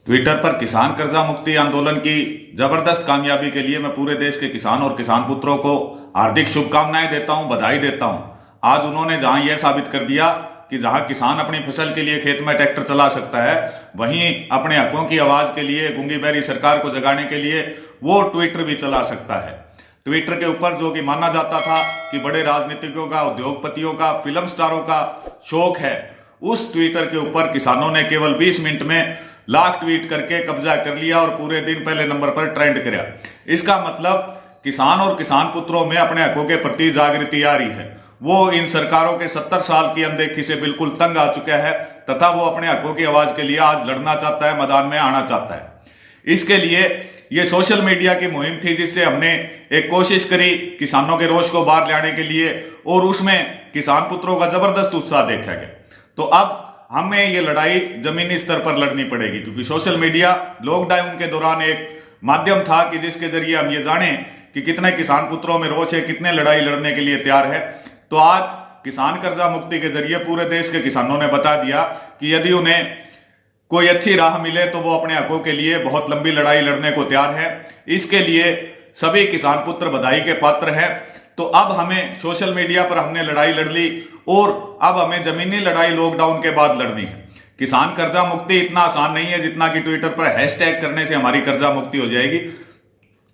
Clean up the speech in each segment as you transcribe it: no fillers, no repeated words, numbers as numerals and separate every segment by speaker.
Speaker 1: Twitter पर किसान कर्जा मुक्ति आंदोलन की जबरदस्त कामयाबी के लिए मैं पूरे देश के किसान और किसान पुत्रों को हार्दिक शुभकामनाएं देता हूं, बधाई देता हूं। आज उन्होंने जहां यह साबित कर दिया कि जहां किसान अपनी फसल के लिए खेत में ट्रैक्टर चला सकता है, वहीं अपने हकों की आवाज के लिए गूंगी बहरी सरकार को जगाने के लिए वो ट्विटर भी चला सकता है। ट्विटर के ऊपर जो कि माना जाता था कि बड़े राजनीतिकों का, उद्योगपतियों का, फिल्म स्टारों का शौक है, उस ट्विटर के ऊपर किसानों ने केवल 20 मिनट में लाख ट्वीट करके कब्जा कर लिया और पूरे दिन पहले नंबर पर ट्रेंड किया। इसका मतलब किसान और किसान पुत्रों में अपने हकों के प्रति जागृति आ रही है। वो इन सरकारों के 70 साल की अनदेखी से बिल्कुल तंग आ चुका है तथा वो अपने हकों की आवाज के लिए आज लड़ना चाहता है, मैदान में आना चाहता है। इसके लिए ये सोशल मीडिया की मुहिम थी जिससे हमने एक कोशिश करी किसानों के रोष को बाहर लाने के लिए, और उसमें किसान पुत्रों का जबरदस्त उत्साह देखा गया। तो अब हमें ये लड़ाई जमीनी स्तर पर लड़नी पड़ेगी, क्योंकि सोशल मीडिया लॉकडाउन के दौरान एक माध्यम था कि जिसके जरिए हम ये जाने कि कितने किसान पुत्रों में रोष है, कितने लड़ाई लड़ने के लिए तैयार है। तो आज किसान कर्जा मुक्ति के जरिए पूरे देश के किसानों ने बता दिया कि यदि उन्हें कोई अच्छी राह मिले तो वो अपने हकों के लिए बहुत लंबी लड़ाई लड़ने को तैयार है। इसके लिए सभी किसान पुत्र बधाई के पात्र हैं। तो अब हमें सोशल मीडिया पर हमने लड़ाई लड़ ली और अब हमें जमीनी लड़ाई लॉकडाउन के बाद लड़नी है। किसान कर्जा मुक्ति इतना आसान नहीं है जितना कि ट्विटर पर हैशटैग करने से हमारी कर्जा मुक्ति हो जाएगी।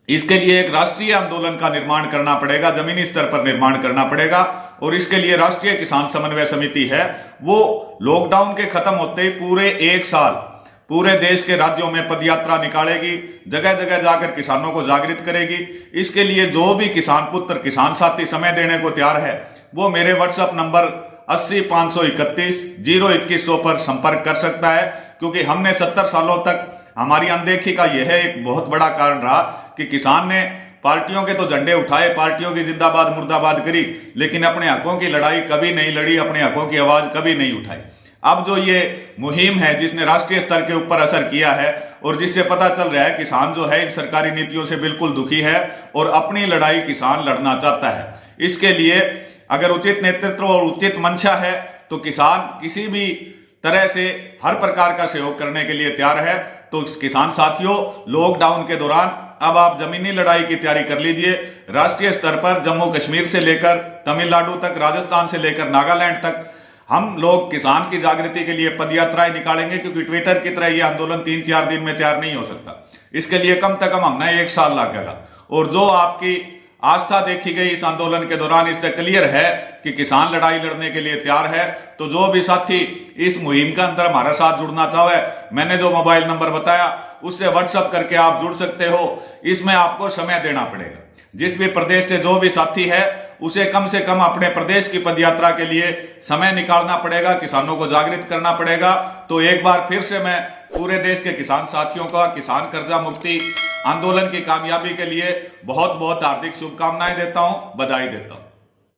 Speaker 1: इसके लिए एक राष्ट्रीय आंदोलन का निर्माण करना पड़ेगा, जमीनी स्तर पर निर्माण करना पड़ेगा, और इसके लिए राष्ट्रीय किसान समन्वय समिति है, वो लॉकडाउन के खत्म होते ही पूरे 1 साल पूरे देश के राज्यों में पदयात्रा निकालेगी, जगह जगह जाकर किसानों को जागृत करेगी। इसके लिए जो भी किसान पुत्र, किसान साथी समय देने को तैयार है, वो मेरे व्हाट्सएप नंबर 80 531 02100 पर संपर्क कर सकता है, क्योंकि हमने 70 सालों तक हमारी अनदेखी का यह एक बहुत बड़ा कारण रहा कि किसान ने पार्टियों के तो झंडे उठाए, पार्टियों की जिंदाबाद मुर्दाबाद करी, लेकिन अपने हकों की लड़ाई कभी नहीं लड़ी, अपने हकों की आवाज कभी नहीं उठाई। अब जो ये मुहिम है जिसने राष्ट्रीय स्तर के ऊपर असर किया है और जिससे पता चल रहा है किसान जो है इन सरकारी नीतियों से बिल्कुल दुखी है और अपनी लड़ाई किसान लड़ना चाहता है। इसके लिए अगर उचित नेतृत्व और उचित मंशा है तो किसान किसी भी तरह से हर प्रकार का सहयोग करने के लिए तैयार है। तो किसान साथियों, लॉकडाउन के दौरान अब आप जमीनी लड़ाई की तैयारी कर लीजिए। राष्ट्रीय स्तर पर जम्मू कश्मीर से लेकर तमिलनाडु तक, राजस्थान से लेकर नागालैंड तक हम लोग किसान की जागृति के लिए पदयात्राएं निकालेंगे, क्योंकि ट्विटर की तरह यह आंदोलन 3-4 दिन में तैयार नहीं हो सकता। इसके लिए कम से कम हमने 1 साल लगेगा। और जो आपकी आस्था देखी गई इस आंदोलन के दौरान, इससे क्लियर है कि किसान लड़ाई लड़ने के लिए तैयार है। तो जो भी साथी इस मुहिम के अंदर हमारे साथ जुड़ना चाहे, मैंने जो मोबाइल नंबर बताया उससे व्हाट्सएप करके आप जुड़ सकते हो। इसमें आपको समय देना पड़ेगा। जिस भी प्रदेश से जो भी साथी है उसे कम से कम अपने प्रदेश की पदयात्रा के लिए समय निकालना पड़ेगा, किसानों को जागृत करना पड़ेगा। तो एक बार फिर से मैं पूरे देश के किसान साथियों का किसान कर्जा मुक्ति आंदोलन की कामयाबी के लिए बहुत बहुत हार्दिक शुभकामनाएं देता हूं, बधाई देता हूं।